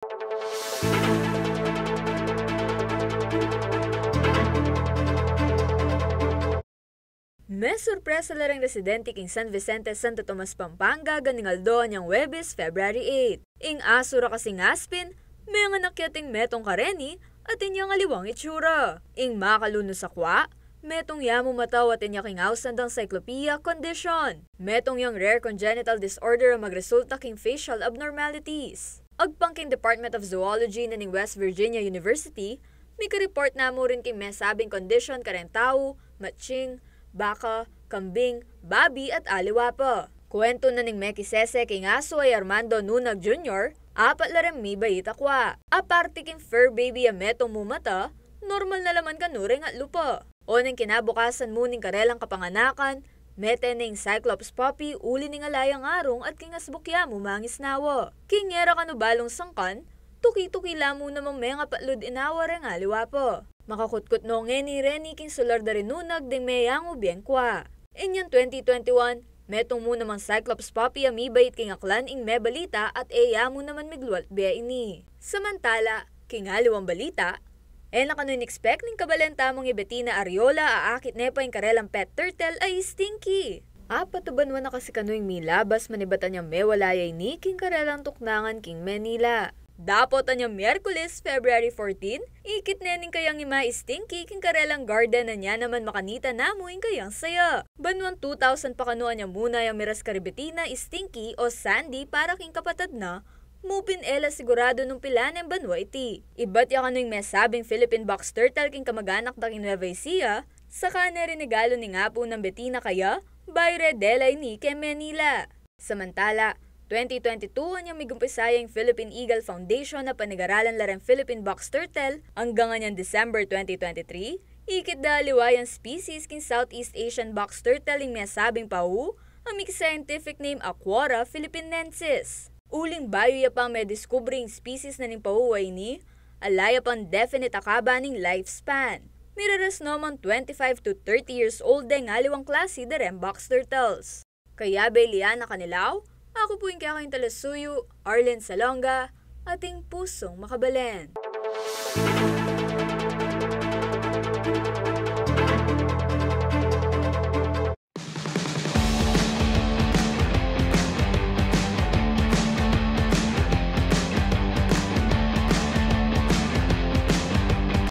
May sorpresa larang residente king San Vicente, Santo Tomas, Pampanga, ganingaldo niyang Webis, February 8. Ing asura kasing aspin, may nga nakyating metong kareni at inyang aliwang itsura. Ing makaluno sa kwa, metong yamu mataw at inyang ausandang cyclopia condition. Metong yang rare congenital disorder ang magresulta king facial abnormalities. Agpang king Department of Zoology na ning West Virginia University, may ka-report na mo rin king may sabing condition karen tao, matching, baka, kambing, babi at aliwa pa. Kwento na ning Mekisese king aso ay Armando Nunag Jr., apat larang mi bayita kwa. Aparte king fur baby ang metong mumata, normal na laman kanuring at lupa. O ning kinabukasan mo ning karelang kapanganakan, mete ning Cyclops puppy uli ning alayang arong at king asbukya mo mangisnawa. King yera kanubalong sangkan, tuki-tuki lamo namang may nga patlod inawa rin aliwa pa. Makakutkot no ngeni reni king sular da rinunag ding mayang ubyen kwa. Inyang 2021, metong mo namang Cyclops puppy amibait king aklan ing may balita at eya mo naman migluwat biya ini. Samantala, king aliwang balita, nakanuin expect ning kabalenta mong Betina Ariola aakit nepa ing karelang pet turtle ay Stinky. Patubanwan na kasi kanuing milabas manibatan niya may walayay ni king karelang tuknangan king Manila. Dapot niya Miyerkules, February 14, ikit nening kayang ima Stinky king karelang garden na niya naman makanita namo ing kayang saya. Banwan 2,000 pa kanuan niya muna yung miras karibetina Stinky o Sandy para king kapatad na, mupin ela sigurado nung pilanem banwa iti. Iba't yung kanuing may sabing Philippine box turtle king kamag-anak da king Nueva Ecija, saka na rinegalo ni nga po ng Betina kaya, bayre delay ni king Manila. Samantala, 2022 anyang migumpisayang Philippine Eagle Foundation na panigaralan larang Philippine box turtle hanggang anyang December 2023, ikit daliwayang species king Southeast Asian box turtle ing may sabing pau, ang may scientific name Aquara philippinensis. Uling bayo ya pang may diskubring species na ning pauway ni, alaya pang definite akaba ning lifespan. Miraras naman 25 to 30 years old deng aliwang klase darem box turtles. Kaya Beliana Kanilaw, ako po yung kakain talasuyo, Arlen Salonga, ating pusong makabalen.